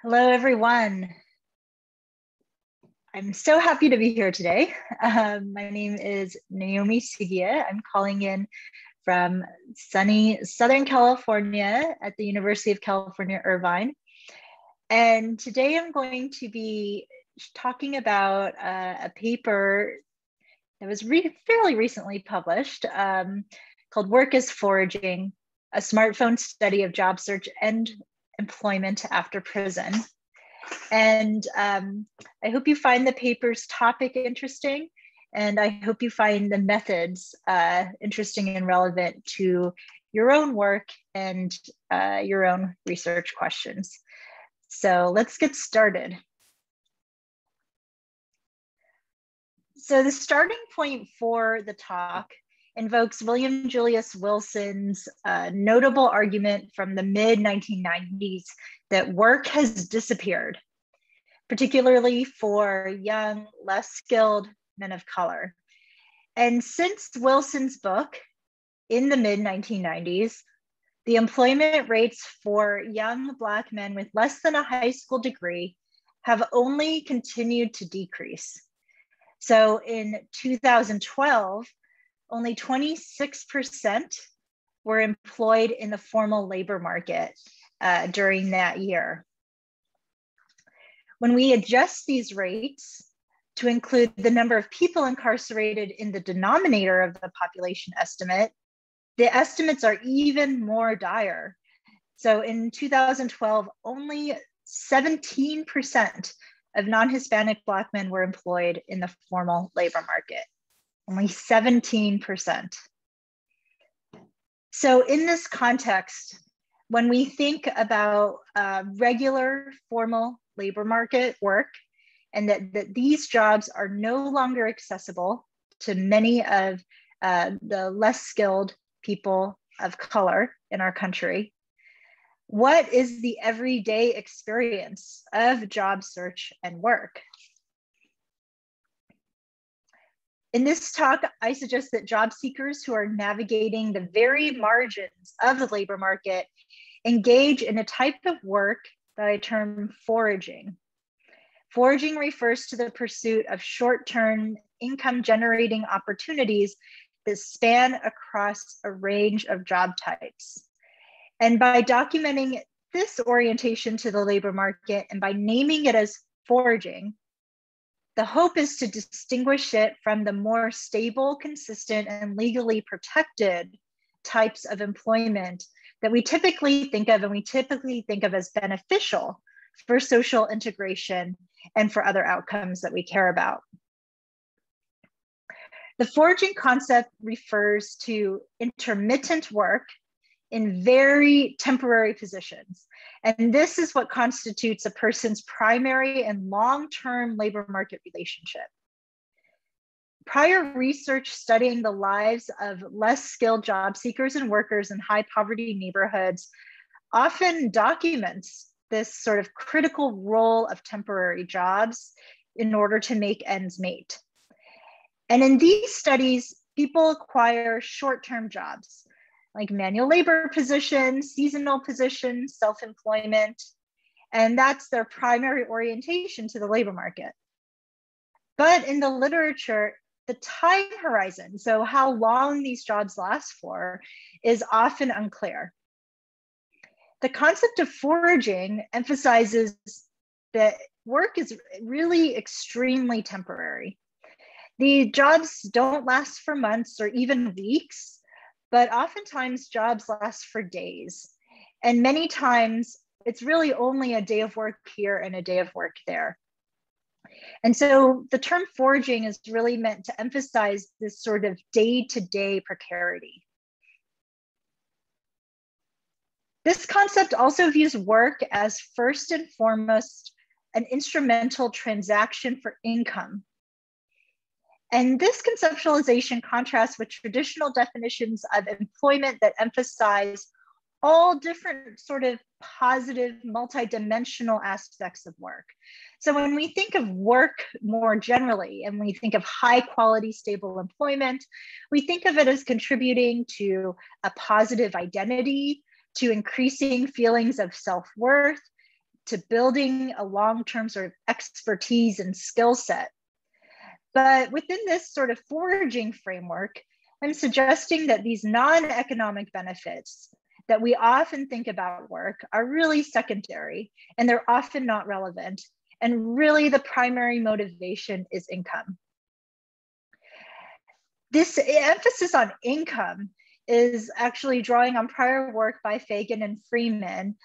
Hello, everyone. I'm so happy to be here today. My name is Naomi Sugie. I'm calling in from sunny Southern California at the University of California, Irvine. And today I'm going to be talking about a paper that was fairly recently published called Work is Foraging, a smartphone study of job search and employment after prison. And I hope you find the paper's topic interesting, and I hope you find the methods interesting and relevant to your own work and your own research questions. So let's get started. So the starting point for the talk invokes William Julius Wilson's notable argument from the mid-1990s that work has disappeared, particularly for young, less skilled men of color. And since Wilson's book in the mid-1990s, the employment rates for young Black men with less than a high school degree have only continued to decrease. So in 2012, only 26% were employed in the formal labor market during that year. When we adjust these rates to include the number of people incarcerated in the denominator of the population estimate, the estimates are even more dire. So in 2012, only 17% of non-Hispanic Black men were employed in the formal labor market. Only 17%. So in this context, when we think about regular formal labor market work and that these jobs are no longer accessible to many of the less skilled people of color in our country, what is the everyday experience of job search and work? In this talk, I suggest that job seekers who are navigating the very margins of the labor market engage in a type of work that I term foraging. Foraging refers to the pursuit of short-term income-generating opportunities that span across a range of job types. And by documenting this orientation to the labor market and by naming it as foraging, the hope is to distinguish it from the more stable, consistent, and legally protected types of employment that we typically think of as beneficial for social integration and for other outcomes that we care about. The foraging concept refers to intermittent work in very temporary positions. And this is what constitutes a person's primary and long-term labor market relationship. Prior research studying the lives of less skilled job seekers and workers in high poverty neighborhoods often documents this sort of critical role of temporary jobs in order to make ends meet. And in these studies, people acquire short-term jobs like manual labor positions, seasonal positions, self-employment, and that's their primary orientation to the labor market. But in the literature, the time horizon, so how long these jobs last for, is often unclear. The concept of foraging emphasizes that work is really extremely temporary. The jobs don't last for months or even weeks, but oftentimes jobs last for days. And many times it's really only a day of work here and a day of work there. And so the term foraging is really meant to emphasize this sort of day-to-day precarity. This concept also views work as first and foremost an instrumental transaction for income. And this conceptualization contrasts with traditional definitions of employment that emphasize all different sort of positive, multidimensional aspects of work. So when we think of work more generally, and we think of high quality, stable employment, we think of it as contributing to a positive identity, to increasing feelings of self-worth, to building a long-term sort of expertise and skill set. But within this sort of foraging framework, I'm suggesting that these non-economic benefits that we often think about work are really secondary, and they're often not relevant. And really the primary motivation is income. This emphasis on income is actually drawing on prior work by Fagan and Freeman,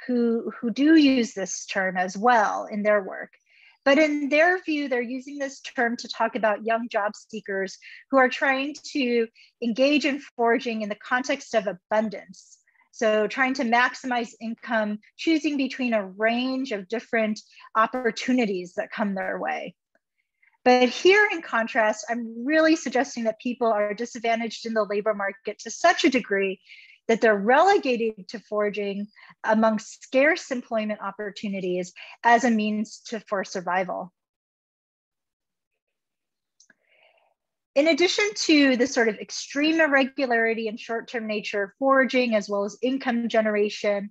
who do use this term as well in their work. But in their view, they're using this term to talk about young job seekers who are trying to engage in foraging in the context of abundance. So trying to maximize income, choosing between a range of different opportunities that come their way. But here, in contrast, I'm really suggesting that people are disadvantaged in the labor market to such a degree that they're relegated to foraging among scarce employment opportunities as a means for survival. In addition to the sort of extreme irregularity and short-term nature of foraging, as well as income generation,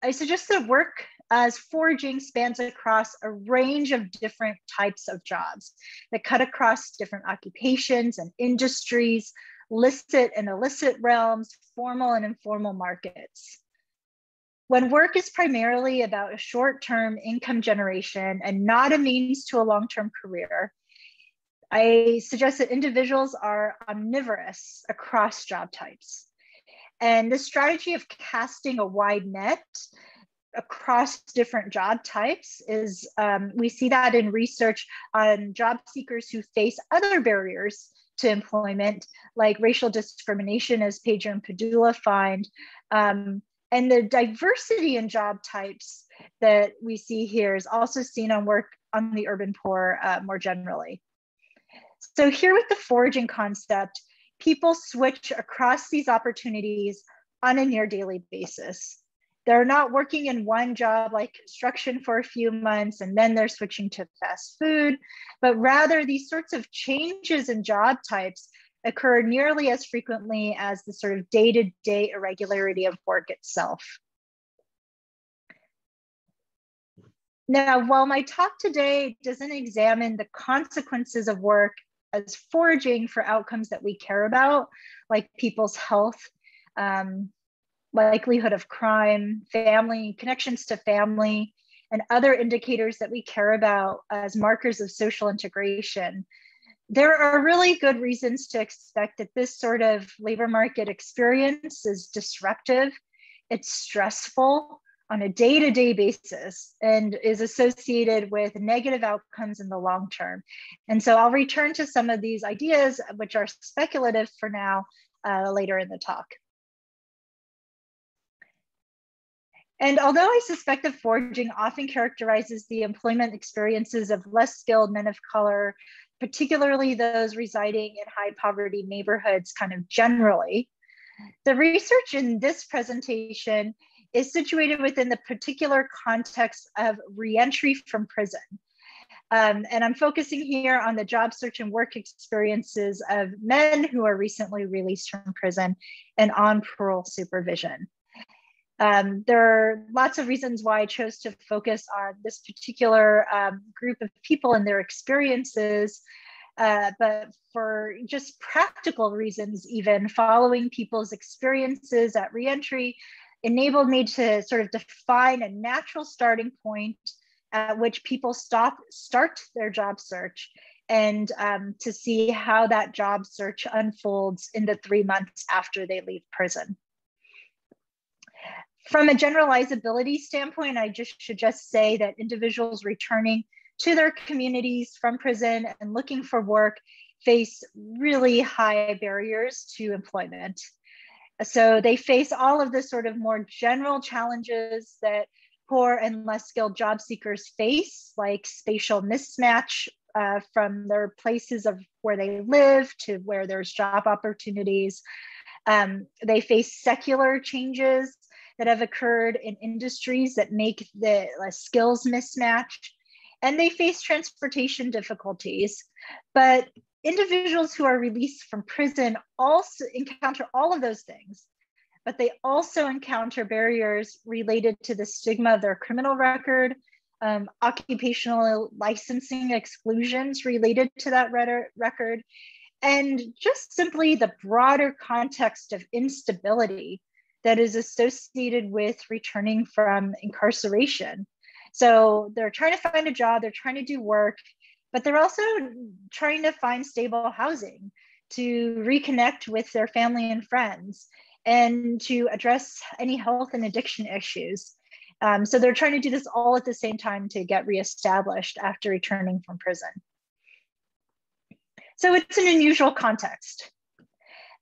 I suggest that work as foraging spans across a range of different types of jobs that cut across different occupations and industries, licit and illicit realms, formal and informal markets. When work is primarily about a short-term income generation and not a means to a long-term career, I suggest that individuals are omnivorous across job types. And this strategy of casting a wide net across different job types is, we see that in research on job seekers who face other barriers to employment, like racial discrimination, as Pager and Padula find, and the diversity in job types that we see here is also seen on work on the urban poor more generally. So here with the foraging concept, people switch across these opportunities on a near daily basis. They're not working in one job like construction for a few months and then they're switching to fast food, but rather these sorts of changes in job types occur nearly as frequently as the sort of day-to-day irregularity of work itself. Now, while my talk today doesn't examine the consequences of work as foraging for outcomes that we care about, like people's health, likelihood of crime, family, connections to family, and other indicators that we care about as markers of social integration, there are really good reasons to expect that this sort of labor market experience is disruptive, it's stressful on a day-to-day basis, and is associated with negative outcomes in the long term. And so I'll return to some of these ideas, which are speculative for now, later in the talk. And although I suspect that foraging often characterizes the employment experiences of less skilled men of color, particularly those residing in high poverty neighborhoods kind of generally, the research in this presentation is situated within the particular context of reentry from prison. And I'm focusing here on the job search and work experiences of men who are recently released from prison and on parole supervision. There are lots of reasons why I chose to focus on this particular group of people and their experiences, but for just practical reasons, even following people's experiences at reentry enabled me to sort of define a natural starting point at which people start their job search, and to see how that job search unfolds in the 3 months after they leave prison. From a generalizability standpoint, I should just say that individuals returning to their communities from prison and looking for work face really high barriers to employment. So they face all of the sort of more general challenges that poor and less skilled job seekers face, like spatial mismatch from their places of where they live to where there's job opportunities. They face secular changes that have occurred in industries that make the skills mismatch, and they face transportation difficulties. But individuals who are released from prison also encounter all of those things, but they also encounter barriers related to the stigma of their criminal record, occupational licensing exclusions related to that record, and just simply the broader context of instability that is associated with returning from incarceration. So they're trying to find a job, they're trying to do work, but they're also trying to find stable housing, to reconnect with their family and friends, and to address any health and addiction issues. So they're trying to do this all at the same time to get reestablished after returning from prison. So it's an unusual context.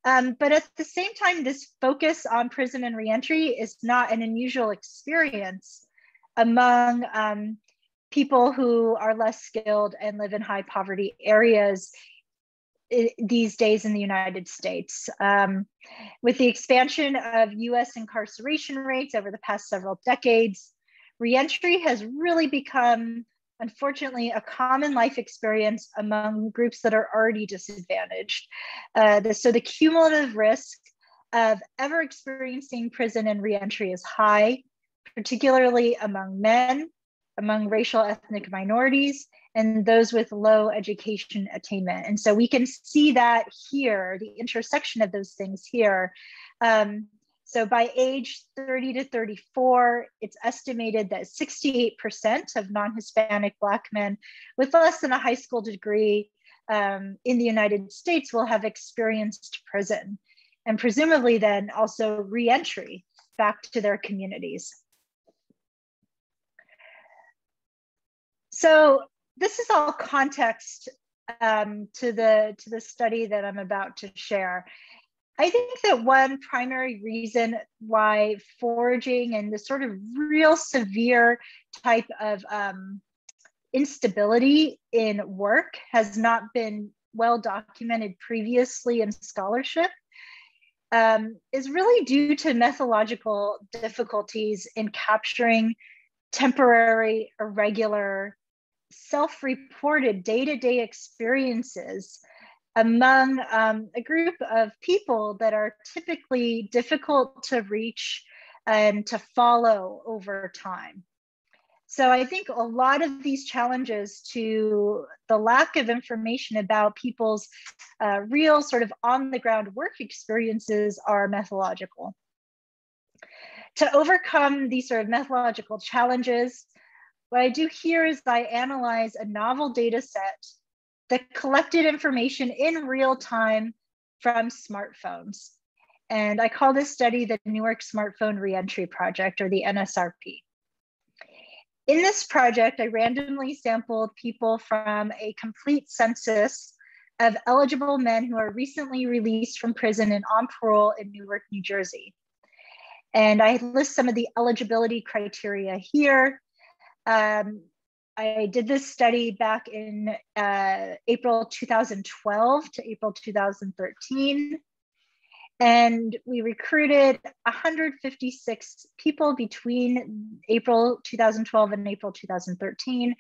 But at the same time, this focus on prison and reentry is not an unusual experience among people who are less skilled and live in high poverty areas these days in the United States. With the expansion of US incarceration rates over the past several decades, reentry has really become, unfortunately, a common life experience among groups that are already disadvantaged. So the cumulative risk of ever experiencing prison and reentry is high, particularly among men, among racial ethnic minorities, and those with low education attainment. And so we can see that here, the intersection of those things here. So by age 30 to 34, it's estimated that 68% of non-Hispanic Black men with less than a high school degree in the United States will have experienced prison, and presumably then also reentry back to their communities. So this is all context to the study that I'm about to share. I think that one primary reason why foraging and this sort of real severe type of instability in work has not been well documented previously in scholarship is really due to methodological difficulties in capturing temporary, irregular, self-reported day-to-day experiences among a group of people that are typically difficult to reach and to follow over time. So I think a lot of these challenges to the lack of information about people's real sort of on-the-ground work experiences are methodological. To overcome these sort of methodological challenges, what I do here is I analyze a novel data set that collected information in real time from smartphones. And I call this study the Newark Smartphone Reentry Project, or the NSRP. In this project, I randomly sampled people from a complete census of eligible men who are recently released from prison and on parole in Newark, New Jersey. And I list some of the eligibility criteria here. I did this study back in April 2012 to April 2013. And we recruited 156 people between April 2012 and April 2013.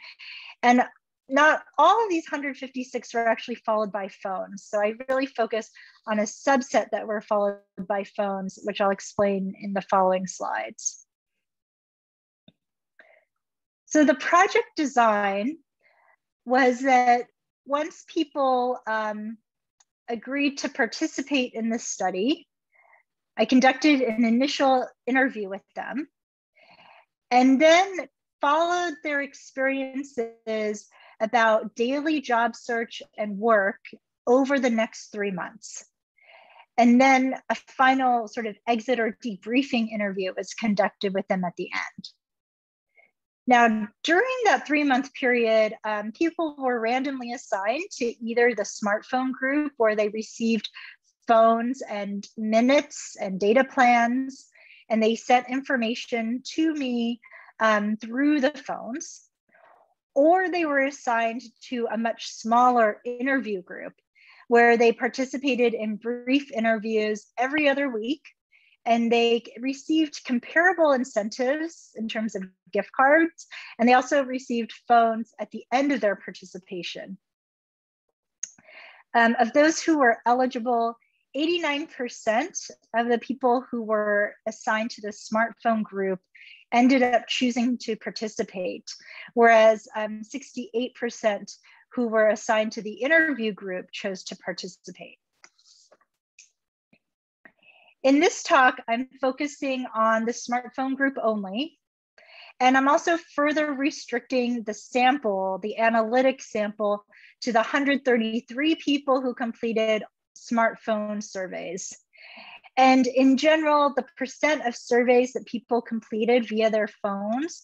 And not all of these 156 were actually followed by phones. So I really focused on a subset that were followed by phones, which I'll explain in the following slides. So the project design was that once people agreed to participate in this study, I conducted an initial interview with them and then followed their experiences about daily job search and work over the next 3 months. And then a final sort of exit or debriefing interview was conducted with them at the end. Now, during that 3-month period, people were randomly assigned to either the smartphone group, where they received phones and minutes and data plans, and they sent information to me through the phones, or they were assigned to a much smaller interview group, where they participated in brief interviews every other week, and they received comparable incentives in terms of gift cards, and they also received phones at the end of their participation. Of those who were eligible, 89% of the people who were assigned to the smartphone group ended up choosing to participate, whereas 68% who were assigned to the interview group chose to participate. In this talk, I'm focusing on the smartphone group only, and I'm also further restricting the sample, the analytic sample, to the 133 people who completed smartphone surveys. And in general, the percent of surveys that people completed via their phones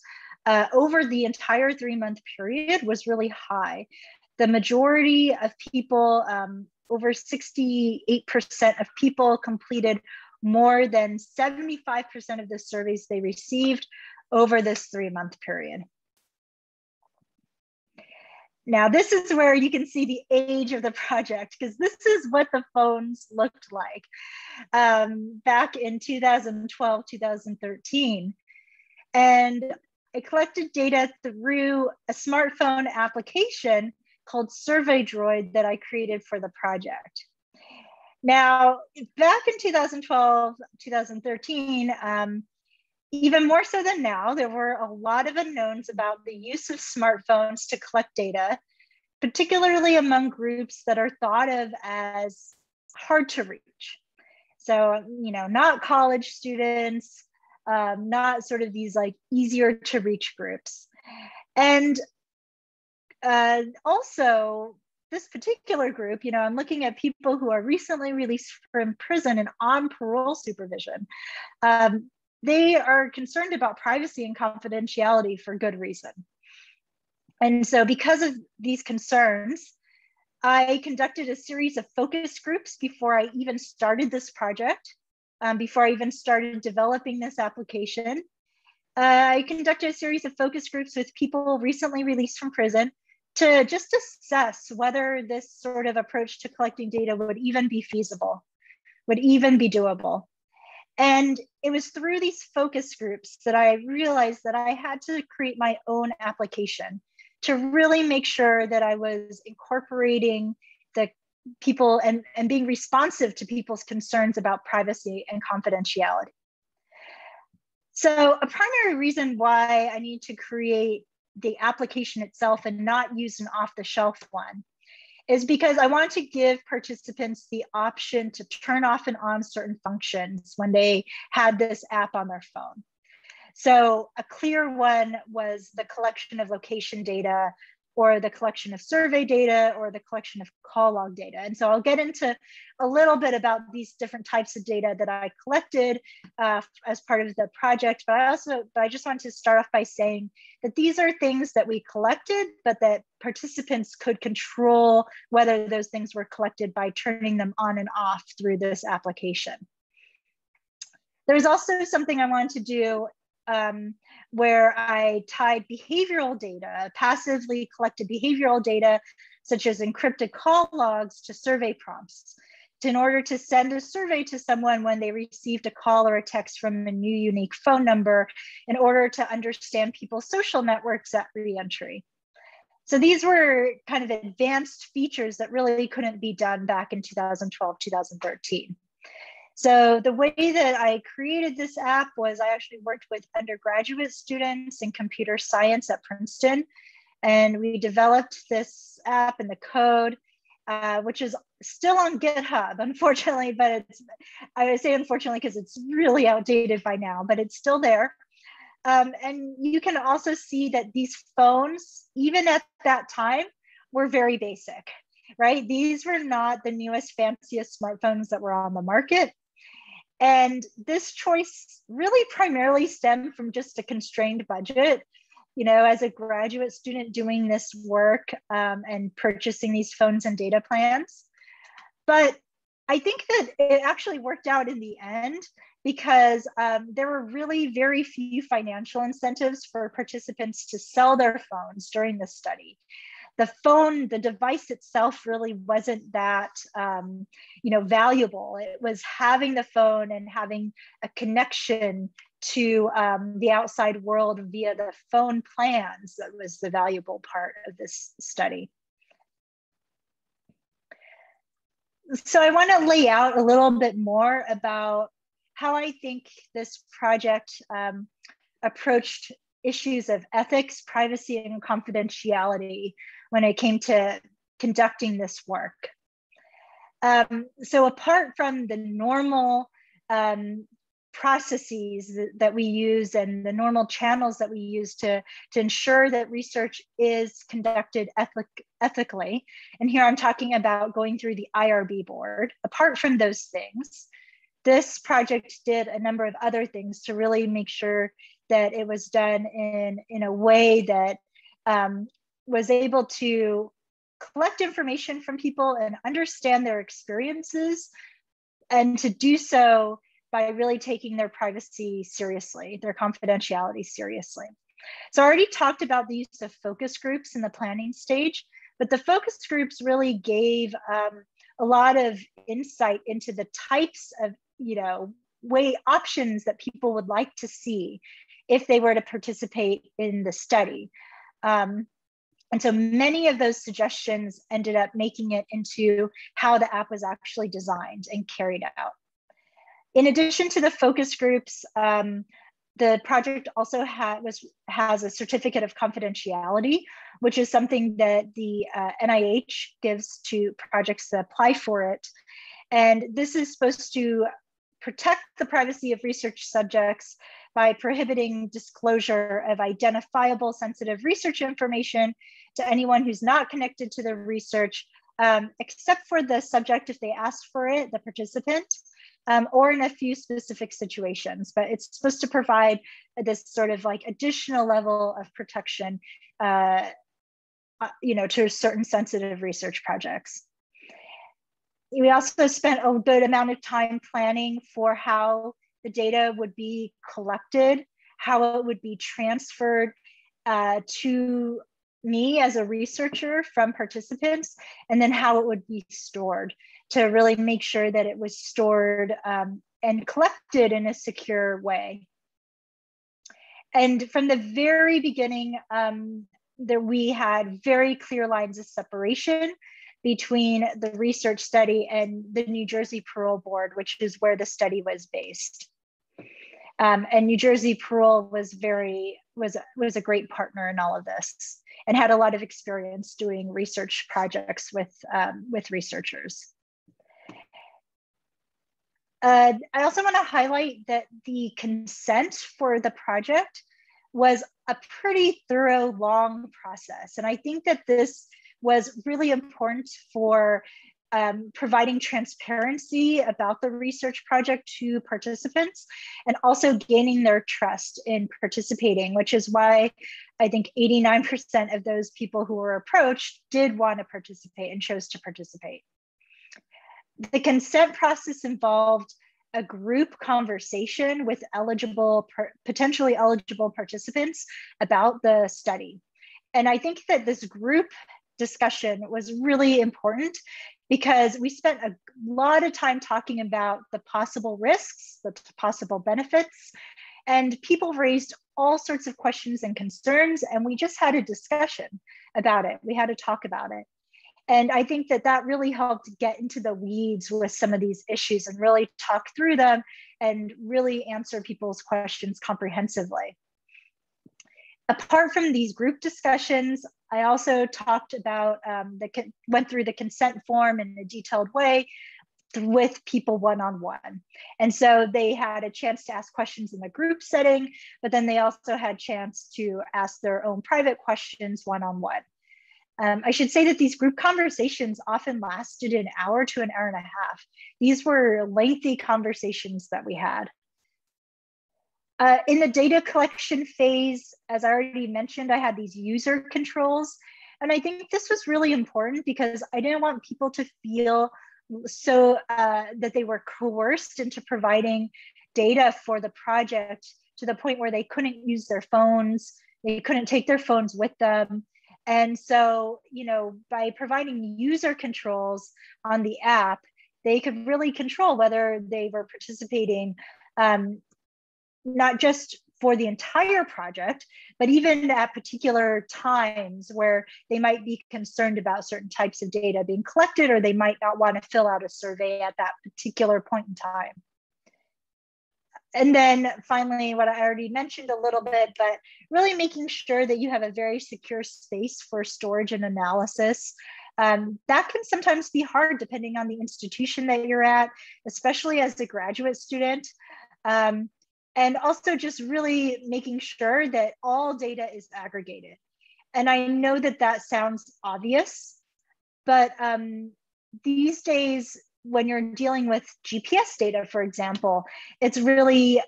over the entire 3-month period was really high. The majority of people, over 68% of people, completed more than 75% of the surveys they received over this 3-month period. Now, this is where you can see the age of the project, because this is what the phones looked like back in 2012, 2013. And I collected data through a smartphone application called Survey Droid that I created for the project. Now, back in 2012, 2013, even more so than now, there were a lot of unknowns about the use of smartphones to collect data, particularly among groups that are thought of as hard to reach. So, you know, not college students, not sort of these like easier to reach groups. And also, this particular group, you know, I'm looking at people who are recently released from prison and on parole supervision. They are concerned about privacy and confidentiality for good reason. And so because of these concerns, I conducted a series of focus groups before I even started this project, before I even started developing this application. I conducted a series of focus groups with people recently released from prison to just assess whether this sort of approach to collecting data would even be feasible, would even be doable. And it was through these focus groups that I realized that I had to create my own application to really make sure that I was incorporating the people and being responsive to people's concerns about privacy and confidentiality. So a primary reason why I need to create the application itself and not use an off-the-shelf one is because I want to give participants the option to turn off and on certain functions when they had this app on their phone. So a clear one was the collection of location data, or the collection of survey data, or the collection of call log data. And so I'll get into a little bit about these different types of data that I collected as part of the project, but I just want to start off by saying that these are things that we collected, but that participants could control whether those things were collected by turning them on and off through this application. There's also something I wanted to do where I tied behavioral data, passively collected behavioral data, such as encrypted call logs, to survey prompts in order to send a survey to someone when they received a call or a text from a new unique phone number, in order to understand people's social networks at re-entry. So these were kind of advanced features that really couldn't be done back in 2012, 2013. So the way that I created this app was I actually worked with undergraduate students in computer science at Princeton, and we developed this app and the code, which is still on GitHub, unfortunately, but I say unfortunately because it's really outdated by now, but it's still there. And you can also see that these phones, even at that time, were very basic, right? These were not the newest, fanciest smartphones that were on the market. And this choice really primarily stemmed from just a constrained budget. You know, as a graduate student doing this work and purchasing these phones and data plans. But I think that it actually worked out in the end, because there were really very few financial incentives for participants to sell their phones during this study. The device itself really wasn't that valuable. It was having the phone and having a connection to the outside world via the phone plans that was the valuable part of this study. So I want to lay out a little bit more about how I think this project approached issues of ethics, privacy, and confidentiality when it came to conducting this work. So apart from the normal processes that we use and the normal channels that we use to ensure that research is conducted ethically, and here I'm talking about going through the IRB board, apart from those things, this project did a number of other things to really make sure that it was done in a way that was able to collect information from people and understand their experiences, and to do so by really taking their privacy seriously, their confidentiality seriously. So I already talked about the use of focus groups in the planning stage, but the focus groups really gave a lot of insight into the types of options that people would like to see if they were to participate in the study. And so many of those suggestions ended up making it into how the app was actually designed and carried out. In addition to the focus groups, the project also has a certificate of confidentiality, which is something that the NIH gives to projects that apply for it. And this is supposed to protect the privacy of research subjects by prohibiting disclosure of identifiable sensitive research information to anyone who's not connected to the research, except for the subject if they ask for it, the participant, or in a few specific situations. But it's supposed to provide this sort of like additional level of protection to certain sensitive research projects. We also spent a good amount of time planning for how the data would be collected, how it would be transferred to me as a researcher from participants, and then how it would be stored to really make sure that it was stored and collected in a secure way. And from the very beginning, we had very clear lines of separation between the research study and the New Jersey Parole Board, which is where the study was based. And New Jersey Parole was a great partner in all of this and had a lot of experience doing research projects with researchers. I also want to highlight that the consent for the project was a pretty thorough, long process. And I think that this was really important for providing transparency about the research project to participants and also gaining their trust in participating, which is why I think 89% of those people who were approached did want to participate and chose to participate. The consent process involved a group conversation with potentially eligible participants about the study. And I think that this group discussion was really important because we spent a lot of time talking about the possible risks, the possible benefits, and people raised all sorts of questions and concerns, and we just had a discussion about it. We had to talk about it. And I think that that really helped get into the weeds with some of these issues and really talk through them and really answer people's questions comprehensively. Apart from these group discussions, I also talked about, went through the consent form in a detailed way with people one-on-one. And so they had a chance to ask questions in the group setting, but then they also had a chance to ask their own private questions one-on-one. I should say that these group conversations often lasted an hour to an hour and a half. These were lengthy conversations that we had. In the data collection phase, as I already mentioned, I had these user controls. And I think this was really important because I didn't want people to feel so that they were coerced into providing data for the project to the point where they couldn't use their phones, they couldn't take their phones with them. And so, by providing user controls on the app, they could really control whether they were participating not just for the entire project, but even at particular times where they might be concerned about certain types of data being collected, or they might not want to fill out a survey at that particular point in time. And then finally, what I already mentioned a little bit, but really making sure that you have a very secure space for storage and analysis. That can sometimes be hard depending on the institution that you're at, especially as a graduate student. And also just really making sure that all data is aggregated. And I know that that sounds obvious, but these days, when you're dealing with GPS data, for example, it's really,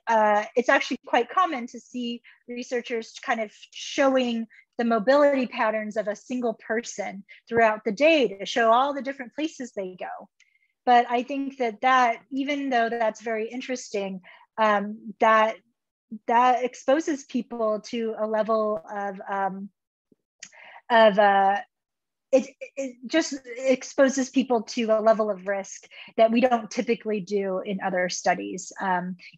it's actually quite common to see researchers kind of showing the mobility patterns of a single person throughout the day to show all the different places they go. But I think that even though that's very interesting, that exposes people to a level it just exposes people to a level of risk that we don't typically do in other studies,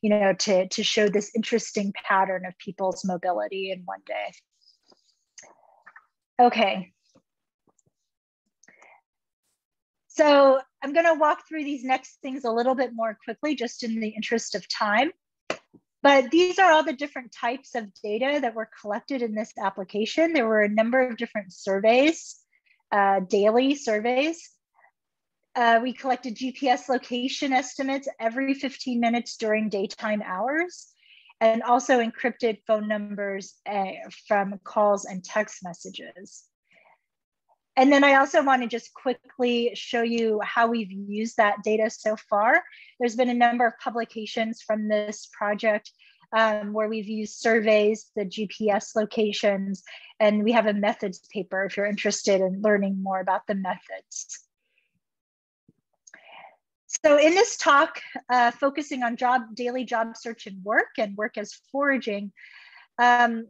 you know, to show this interesting pattern of people's mobility in one day. Okay. So I'm going to walk through these next things a little bit more quickly, just in the interest of time. But these are all the different types of data that were collected in this application. There were a number of different surveys. Daily surveys. We collected GPS location estimates every 15 minutes during daytime hours, and also encrypted phone numbers from calls and text messages. And then I also want to just quickly show you how we've used that data so far. There's been a number of publications from this project where we've used surveys, the GPS locations, and we have a methods paper if you're interested in learning more about the methods. So in this talk, focusing on daily job search and work as foraging, I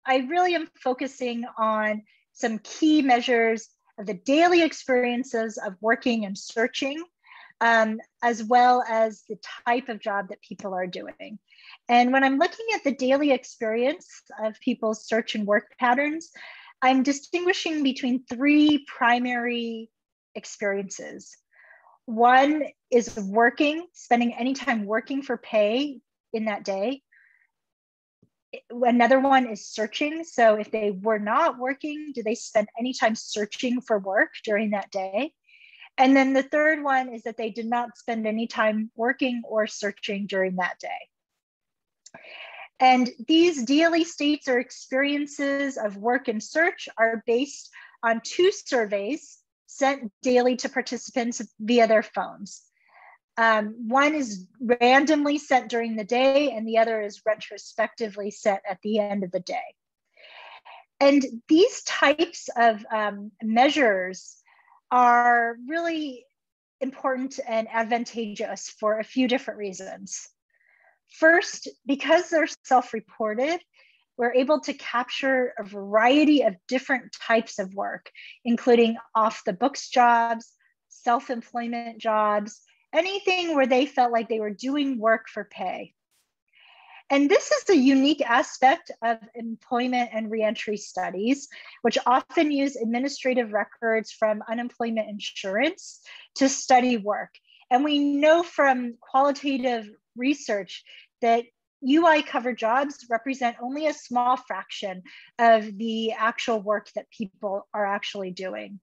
really am focusing on some key measures of the daily experiences of working and searching, as well as the type of job that people are doing. And when I'm looking at the daily experience of people's search and work patterns, I'm distinguishing between three primary experiences. One is working, spending any time working for pay in that day. Another one is searching. So if they were not working, do they spend any time searching for work during that day? And then the third one is that they did not spend any time working or searching during that day. And these daily states or experiences of work and search are based on two surveys sent daily to participants via their phones. One is randomly sent during the day, and the other is retrospectively sent at the end of the day. And these types of measures are really important and advantageous for a few different reasons. First, because they're self-reported, we're able to capture a variety of different types of work, including off-the-books jobs, self-employment jobs, anything where they felt like they were doing work for pay. And this is a unique aspect of employment and reentry studies, which often use administrative records from unemployment insurance to study work. And we know from qualitative research that UI covered jobs represent only a small fraction of the actual work that people are actually doing.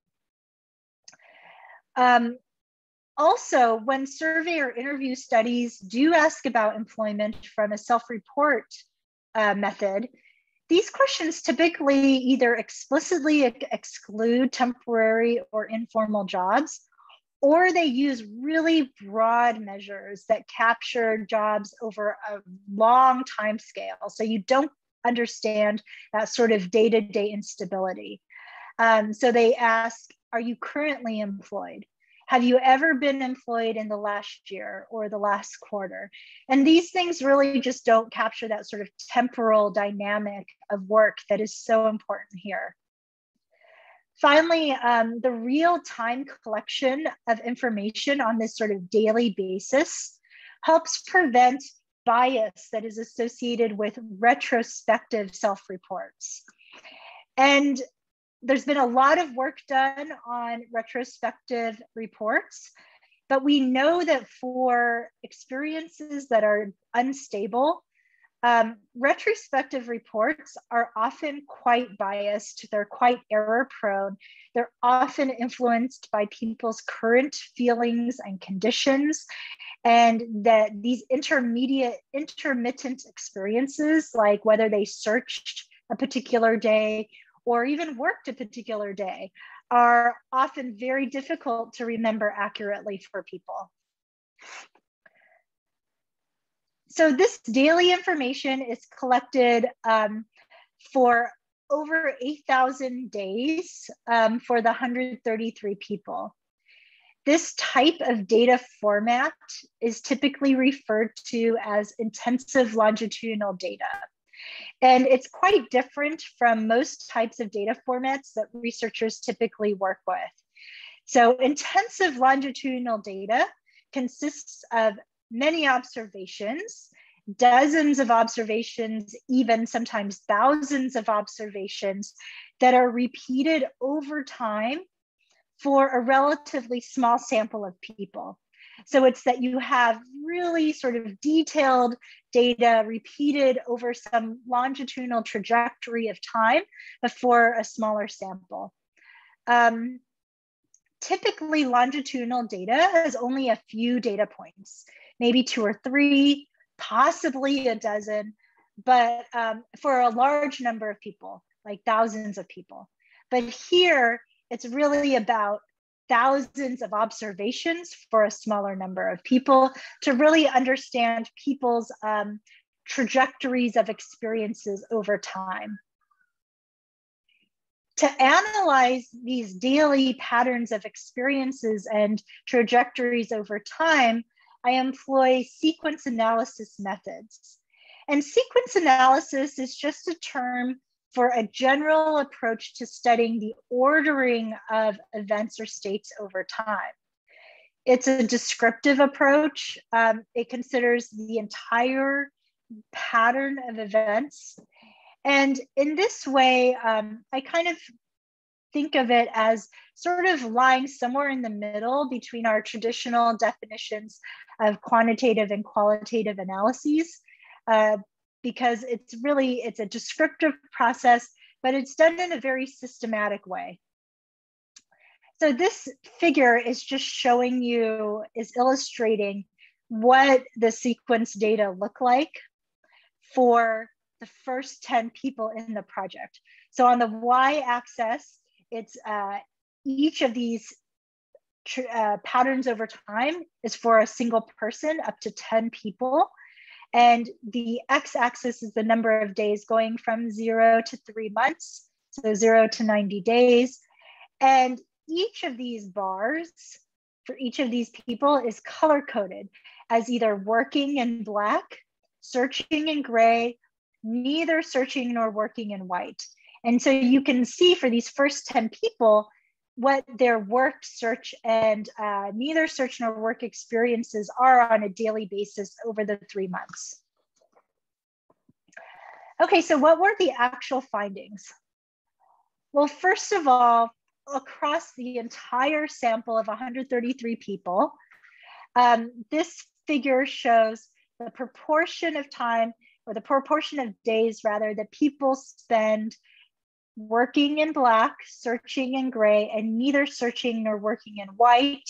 Also, when survey or interview studies do ask about employment from a self-report method, these questions typically either explicitly exclude temporary or informal jobs, or they use really broad measures that capture jobs over a long time scale. So you don't understand that sort of day-to-day instability. So they ask, are you currently employed? Have you ever been employed in the last year or the last quarter? And these things really just don't capture that sort of temporal dynamic of work that is so important here. Finally, the real-time collection of information on this sort of daily basis helps prevent bias that is associated with retrospective self-reports. And there's been a lot of work done on retrospective reports, but we know that for experiences that are unstable, retrospective reports are often quite biased. They're quite error prone. They're often influenced by people's current feelings and conditions. And that these intermittent experiences, like whether they searched a particular day or even worked a particular day, are often very difficult to remember accurately for people. So this daily information is collected for over 8,000 days for the 133 people. This type of data format is typically referred to as intensive longitudinal data. And it's quite different from most types of data formats that researchers typically work with. So intensive longitudinal data consists of many observations, dozens of observations, even sometimes thousands of observations that are repeated over time for a relatively small sample of people. So it's that you have really sort of detailed data repeated over some longitudinal trajectory of time for a smaller sample. Typically, longitudinal data has only a few data points, maybe 2 or 3, possibly a dozen, but for a large number of people, like thousands of people. But here, it's really about thousands of observations for a smaller number of people to really understand people's trajectories of experiences over time. To analyze these daily patterns of experiences and trajectories over time, I employ sequence analysis methods. And sequence analysis is just a term for a general approach to studying the ordering of events or states over time. It's a descriptive approach. It considers the entire pattern of events. And in this way, I kind of think of it as sort of lying somewhere in the middle between our traditional definitions of quantitative and qualitative analyses, because it's a descriptive process, but it's done in a very systematic way. So this figure is just showing you, is illustrating what the sequence data look like for the first 10 people in the project. So on the y-axis, it's each of these patterns over time is for a single person, up to 10 people. And the x-axis is the number of days going from 0 to 3 months, so 0 to 90 days. And each of these bars for each of these people is color-coded as either working in black, searching in gray, neither searching nor working in white. And so you can see for these first 10 people what their work, search, and neither search nor work experiences are on a daily basis over the 3 months. Okay, so what were the actual findings? Well, first of all, across the entire sample of 133 people, this figure shows the proportion of time, or the proportion of days rather, that people spend working in black, searching in gray, and neither searching nor working in white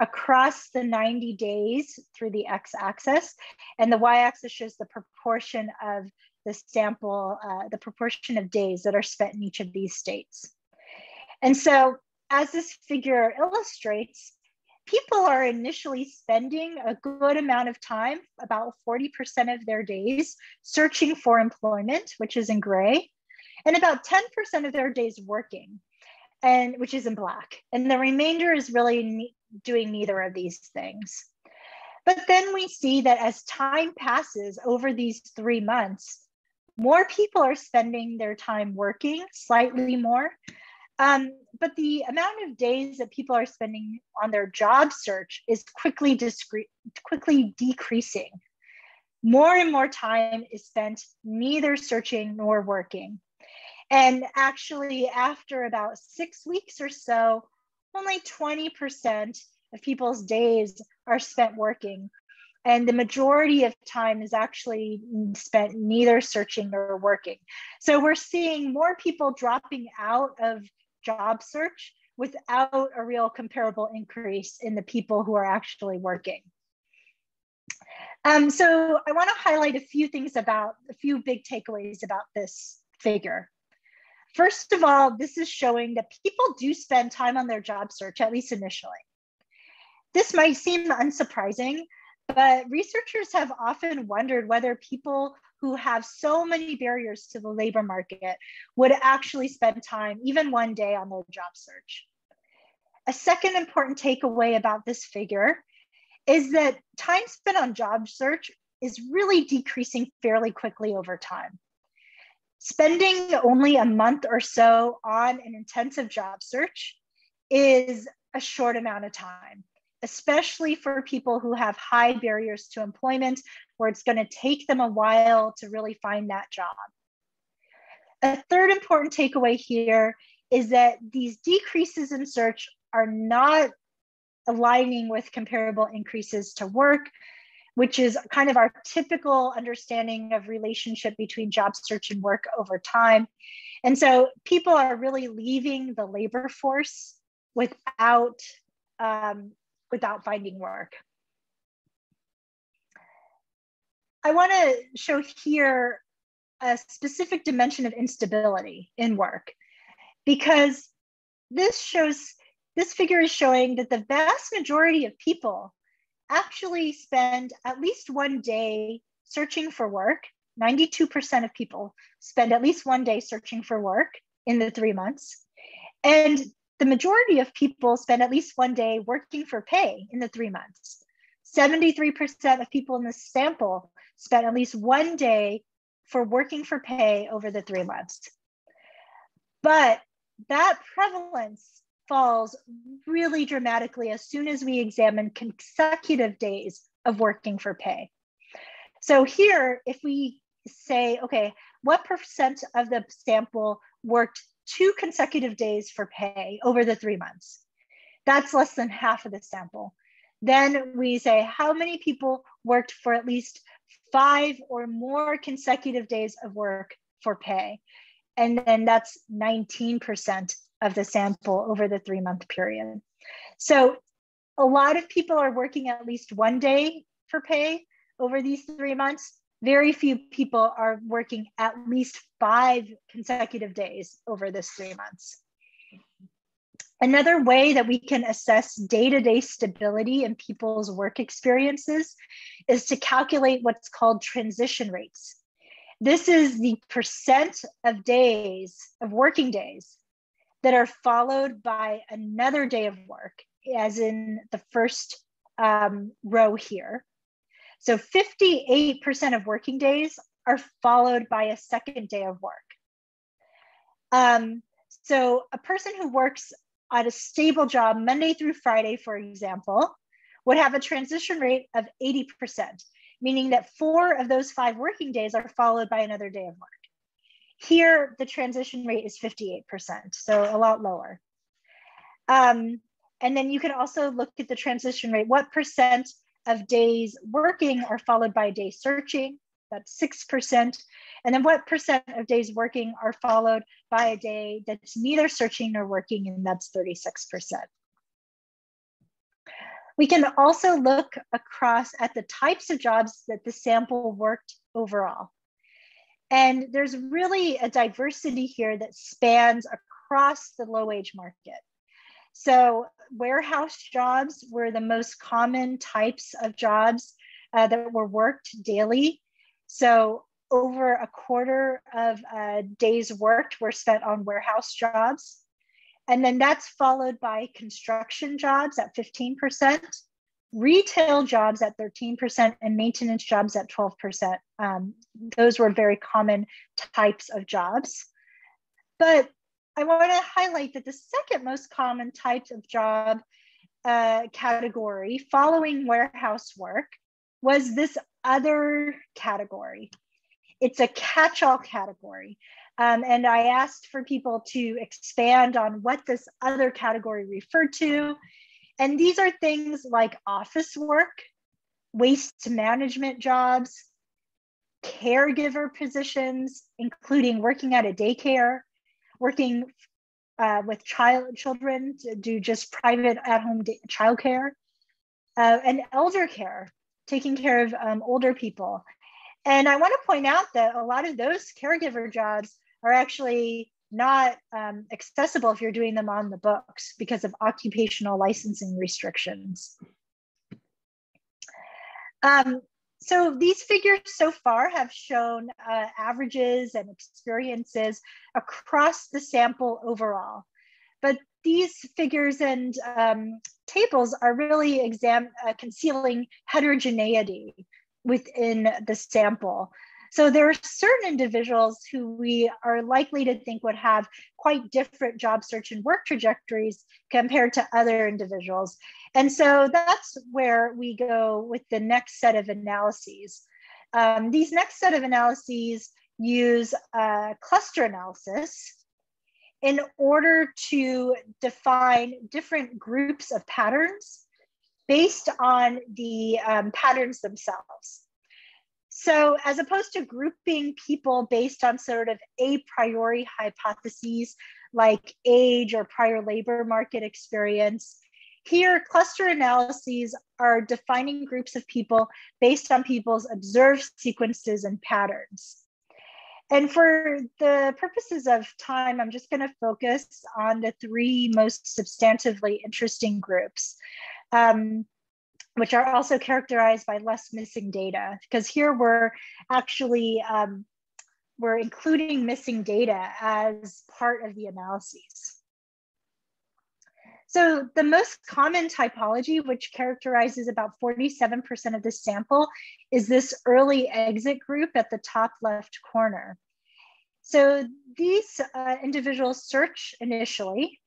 across the 90 days through the x-axis. And the y-axis shows the proportion of the sample, the proportion of days that are spent in each of these states. And so as this figure illustrates, people are initially spending a good amount of time, about 40% of their days, searching for employment, which is in gray, and about 10% of their days working, and which is in black. And the remainder is really doing neither of these things. But then we see that as time passes over these 3 months, more people are spending their time working, slightly more, but the amount of days that people are spending on their job search is quickly decreasing. more and more time is spent neither searching nor working. And actually, after about 6 weeks or so, only 20% of people's days are spent working. And the majority of time is actually spent neither searching nor working. So we're seeing more people dropping out of job search without a real comparable increase in the people who are actually working. So I want to highlight a few things about a few big takeaways about this figure. First of all, this is showing that people do spend time on their job search, at least initially. This might seem unsurprising, but researchers have often wondered whether people who have so many barriers to the labor market would actually spend time, even one day, on their job search. A second important takeaway about this figure is that time spent on job search is really decreasing fairly quickly over time. Spending only a month or so on an intensive job search is a short amount of time, especially for people who have high barriers to employment, where it's going to take them a while to really find that job. A third important takeaway here is that these decreases in search are not aligning with comparable increases to work, which is kind of our typical understanding of relationship between job search and work over time. And so people are really leaving the labor force without finding work. I want to show here a specific dimension of instability in work, because this figure is showing that the vast majority of people actually spend at least one day searching for work. 92% of people spend at least one day searching for work in the 3 months. And the majority of people spend at least one day working for pay in the 3 months. 73% of people in this sample spent at least one day for working for pay over the 3 months. But that prevalence falls really dramatically as soon as we examine consecutive days of working for pay. So here, if we say, okay, what percent of the sample worked 2 consecutive days for pay over the 3 months? That's less than half of the sample. Then we say, how many people worked for at least 5 or more consecutive days of work for pay? And then that's 19% of the sample over the 3-month period. So a lot of people are working at least one day for pay over these 3 months. Very few people are working at least 5 consecutive days over this 3 months. Another way that we can assess day-to-day stability in people's work experiences is to calculate what's called transition rates. This is the percent of days, of working days, that are followed by another day of work, as in the first row here. So 58% of working days are followed by a second day of work. So a person who works at a stable job Monday through Friday, for example, would have a transition rate of 80%, meaning that 4 of those 5 working days are followed by another day of work. Here, the transition rate is 58%, so a lot lower. And then you can also look at the transition rate. What percent of days working are followed by a day searching? That's 6%. And then what percent of days working are followed by a day that's neither searching nor working? And that's 36%. We can also look across at the types of jobs that the sample worked overall. And there's really a diversity here that spans across the low-wage market. So warehouse jobs were the most common types of jobs that were worked daily. So over a quarter of days worked were spent on warehouse jobs. And then that's followed by construction jobs at 15%, retail jobs at 13%, and maintenance jobs at 12%. Those were very common types of jobs. But I want to highlight that the second most common type of job category following warehouse work was this other category. It's a catch-all category. And I asked for people to expand on what this other category referred to. And these are things like office work, waste management jobs, caregiver positions, including working at a daycare, working with children to do just private at-home childcare, and elder care, taking care of older people. And I want to point out that a lot of those caregiver jobs are actually not accessible if you're doing them on the books because of occupational licensing restrictions. So these figures so far have shown averages and experiences across the sample overall. But these figures and tables are really concealing heterogeneity within the sample. So there are certain individuals who we are likely to think would have quite different job search and work trajectories compared to other individuals. And so that's where we go with the next set of analyses. These next set of analyses use cluster analysis in order to define different groups of patterns based on the patterns themselves. So as opposed to grouping people based on sort of a priori hypotheses like age or prior labor market experience, here cluster analyses are defining groups of people based on people's observed sequences and patterns. And for the purposes of time, I'm just going to focus on the three most substantively interesting groups, which are also characterized by less missing data, because here we're actually, we're including missing data as part of the analyses. So the most common typology, which characterizes about 47% of the sample, is this early exit group at the top left corner. So these individuals search initially,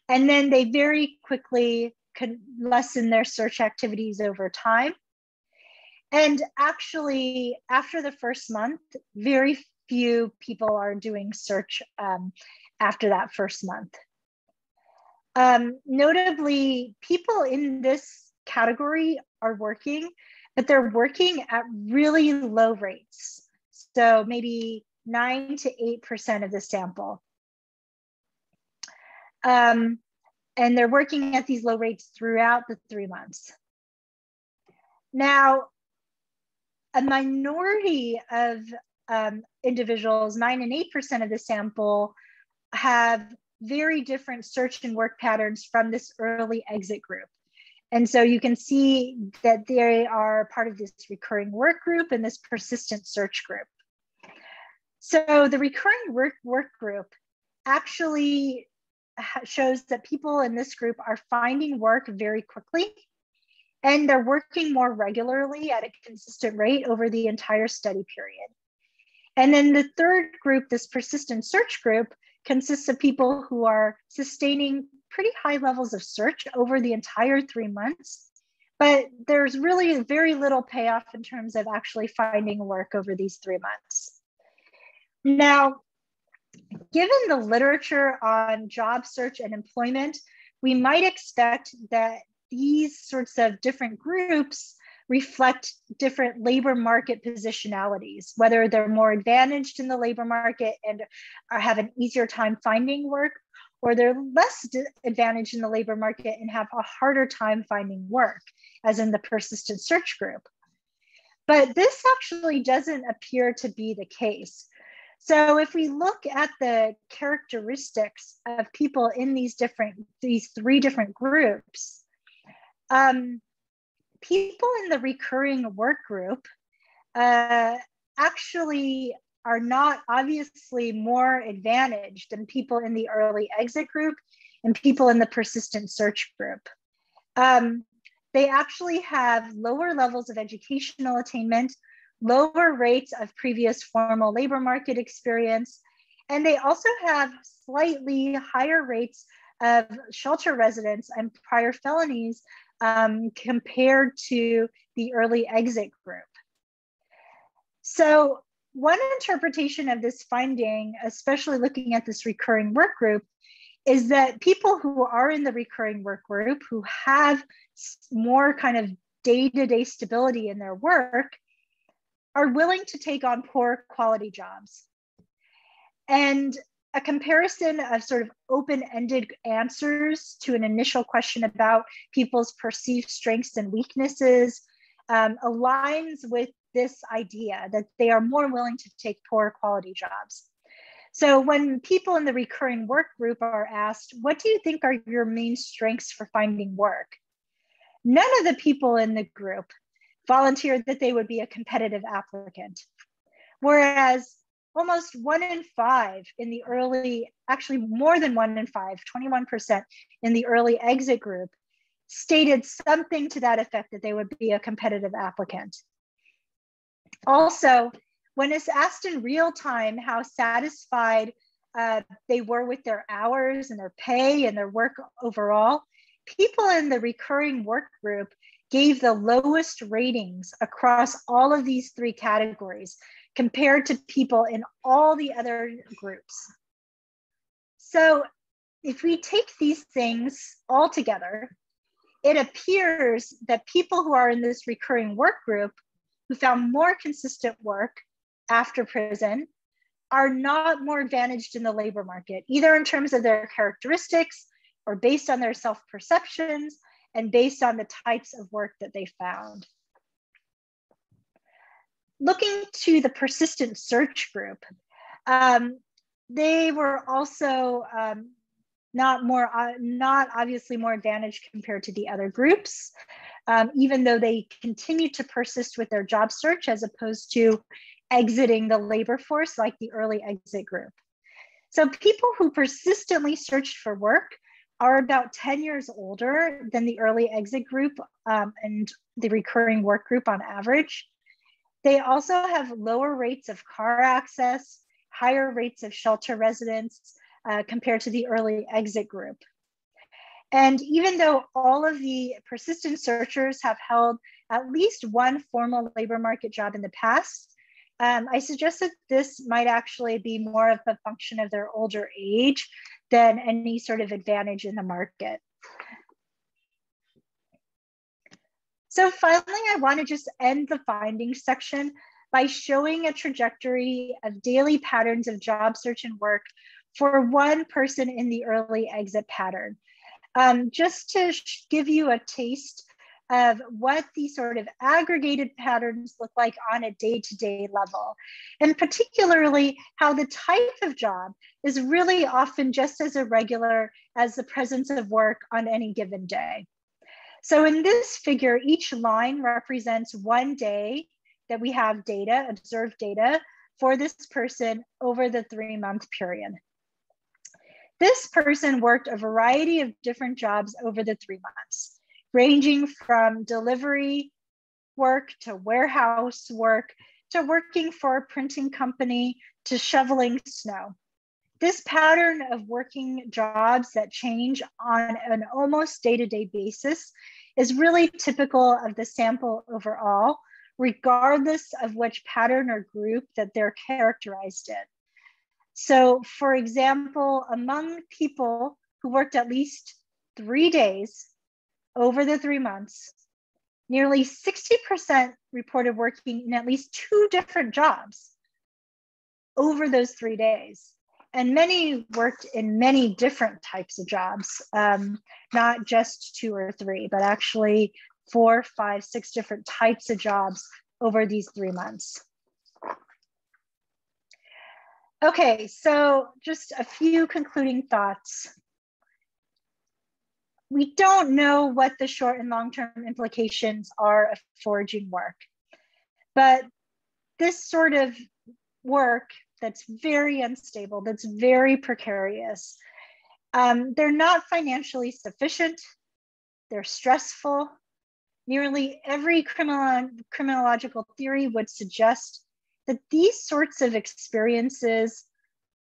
and then they very quickly can lessen their search activities over time. And actually, after the first month, very few people are doing search after that first month. Notably, people in this category are working, but they're working at really low rates. So maybe 9 to 8% of the sample. And they're working at these low rates throughout the 3 months. Now, a minority of individuals, 9 and 8% of the sample, have very different search and work patterns from this early exit group. And so you can see that they are part of this recurring work group and this persistent search group. So the recurring work group actually shows that people in this group are finding work very quickly, and they're working more regularly at a consistent rate over the entire study period. And then the third group, this persistent search group, consists of people who are sustaining pretty high levels of search over the entire 3 months, but there's really very little payoff in terms of actually finding work over these 3 months. Now, given the literature on job search and employment, we might expect that these sorts of different groups reflect different labor market positionalities, whether they're more advantaged in the labor market and have an easier time finding work, or they're less advantaged in the labor market and have a harder time finding work, as in the persistent search group. But this actually doesn't appear to be the case. So if we look at the characteristics of people in these three different groups, people in the recurring work group actually are not obviously more advantaged than people in the early exit group and people in the persistent search group. They actually have lower levels of educational attainment, lower rates of previous formal labor market experience, and they also have slightly higher rates of shelter residence and prior felonies compared to the early exit group. So one interpretation of this finding, especially looking at this recurring work group, is that people who are in the recurring work group, who have more kind of day-to-day stability in their work, are willing to take on poor quality jobs. And a comparison of sort of open-ended answers to an initial question about people's perceived strengths and weaknesses aligns with this idea that they are more willing to take poor quality jobs. So when people in the recurring work group are asked, what do you think are your main strengths for finding work? None of the people in the group volunteered that they would be a competitive applicant. Whereas almost 1 in 5 in the early, actually more than 1 in 5, 21% in the early exit group stated something to that effect that they would be a competitive applicant. Also, when it's asked in real time how satisfied they were with their hours and their pay and their work overall, people in the recurring work group gave the lowest ratings across all of these 3 categories compared to people in all the other groups. So if we take these things all together, it appears that people who are in this recurring work group who found more consistent work after prison are not more advantaged in the labor market, either in terms of their characteristics or based on their self-perceptions and based on the types of work that they found. Looking to the persistent search group, they were also not obviously more advantaged compared to the other groups, even though they continued to persist with their job search as opposed to exiting the labor force like the early exit group. So people who persistently searched for work are about 10 years older than the early exit group and the recurring work group on average. They also have lower rates of car access, higher rates of shelter residence compared to the early exit group. And even though all of the persistent searchers have held at least one formal labor market job in the past, I suggest that this might actually be more of a function of their older age than any sort of advantage in the market. So finally, I want to just end the findings section by showing a trajectory of daily patterns of job search and work for one person in the early exit pattern. Just to give you a taste of what these sort of aggregated patterns look like on a day-to-day level, and particularly how the type of job is really often just as irregular as the presence of work on any given day. So in this figure, each line represents one day that we have data, observed data, for this person over the 3-month period. This person worked a variety of different jobs over the 3 months, ranging from delivery work to warehouse work to working for a printing company to shoveling snow. This pattern of working jobs that change on an almost day-to-day basis is really typical of the sample overall, regardless of which pattern or group that they're characterized in. So for example, among people who worked at least 3 days over the 3 months, nearly 60% reported working in at least 2 different jobs over those 3 days. And many worked in many different types of jobs, not just 2 or 3, but actually 4, 5, 6 different types of jobs over these 3 months. Okay, so just a few concluding thoughts. We don't know what the short and long-term implications are of foraging work, but this sort of work that's very unstable, that's very precarious, they're not financially sufficient, they're stressful. Nearly every criminological theory would suggest that these sorts of experiences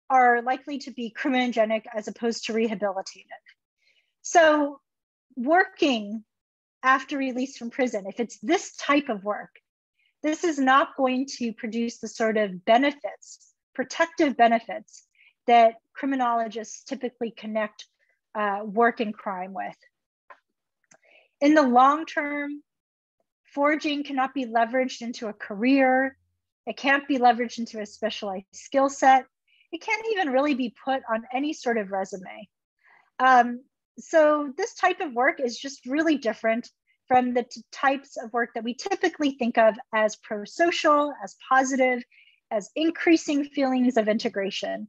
are likely to be criminogenic as opposed to rehabilitative. So working after release from prison, if it's this type of work, this is not going to produce the sort of benefits, protective benefits, that criminologists typically connect work and crime with. In the long term, foraging cannot be leveraged into a career. It can't be leveraged into a specialized skill set. It can't even really be put on any sort of resume. So this type of work is just really different from the types of work that we typically think of as pro-social, as positive, as increasing feelings of integration.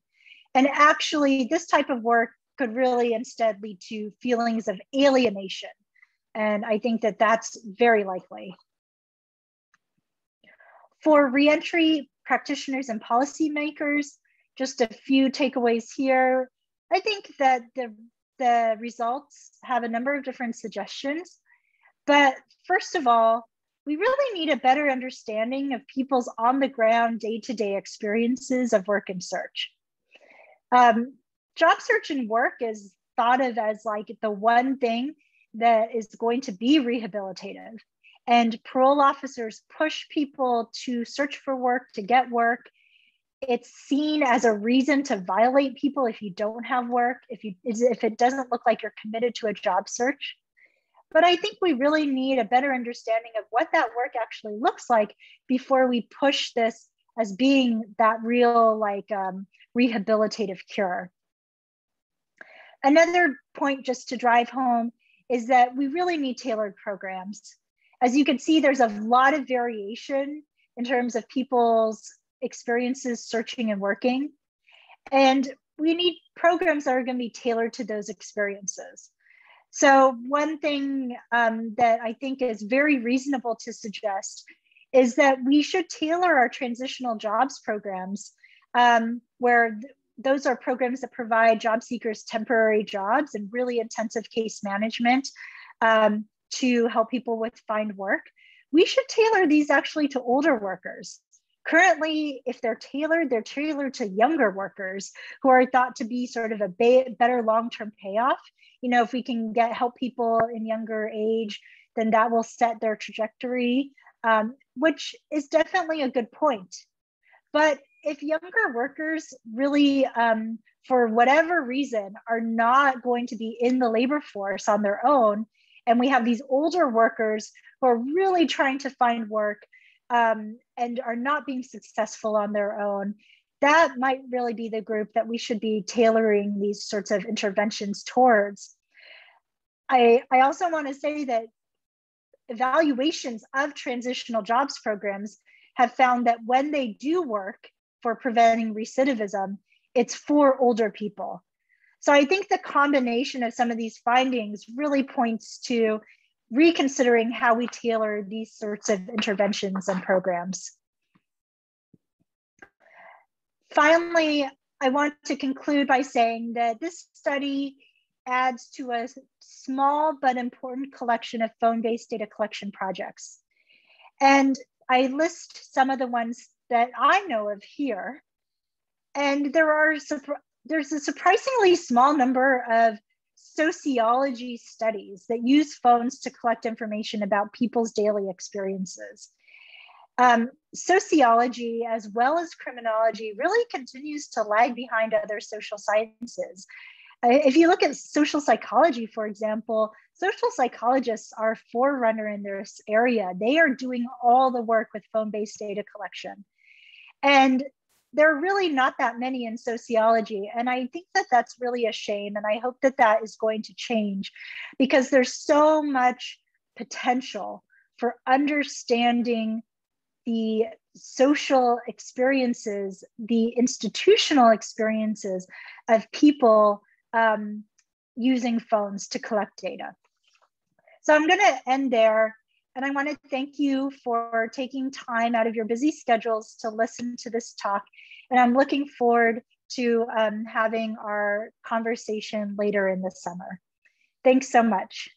And actually, this type of work could really instead lead to feelings of alienation. And I think that that's very likely. For reentry practitioners and policymakers, just a few takeaways here. I think that the results have a number of different suggestions. But first of all, we really need a better understanding of people's on-the-ground, day-to-day experiences of work and search. Job search and work is thought of as like the one thing that is going to be rehabilitative. And parole officers push people to search for work, to get work. It's seen as a reason to violate people if you don't have work, if it doesn't look like you're committed to a job search. But I think we really need a better understanding of what that work actually looks like before we push this as being that real rehabilitative cure. Another point just to drive home is that we really need tailored programs. As you can see, there's a lot of variation in terms of people's experiences searching and working. And we need programs that are going to be tailored to those experiences. So one thing that I think is very reasonable to suggest is that we should tailor our transitional jobs programs, where those are programs that provide job seekers temporary jobs and really intensive case management to help people find work. We should tailor these actually to older workers. Currently, if they're tailored to younger workers who are thought to be sort of a better long-term payoff. You know, if we can help people in younger age, then that will set their trajectory, which is definitely a good point. But if younger workers really, for whatever reason, are not going to be in the labor force on their own, and we have these older workers who are really trying to find work and are not being successful on their own, that might really be the group that we should be tailoring these sorts of interventions towards. I also want to say that evaluations of transitional jobs programs have found that when they do work for preventing recidivism, it's for older people. So I think the combination of some of these findings really points to reconsidering how we tailor these sorts of interventions and programs. Finally, I want to conclude by saying that this study adds to a small but important collection of phone-based data collection projects. And I list some of the ones that I know of here. And there's a surprisingly small number of sociology studies that use phones to collect information about people's daily experiences. Sociology, as well as criminology, really continues to lag behind other social sciences. If you look at social psychology, for example, social psychologists are forerunner in this area. They are doing all the work with phone-based data collection. And there are really not that many in sociology. And I think that that's really a shame. And I hope that that is going to change because there's so much potential for understanding the social experiences, the institutional experiences of people using phones to collect data. So I'm going to end there. And I want to thank you for taking time out of your busy schedules to listen to this talk. And I'm looking forward to having our conversation later in the summer. Thanks so much.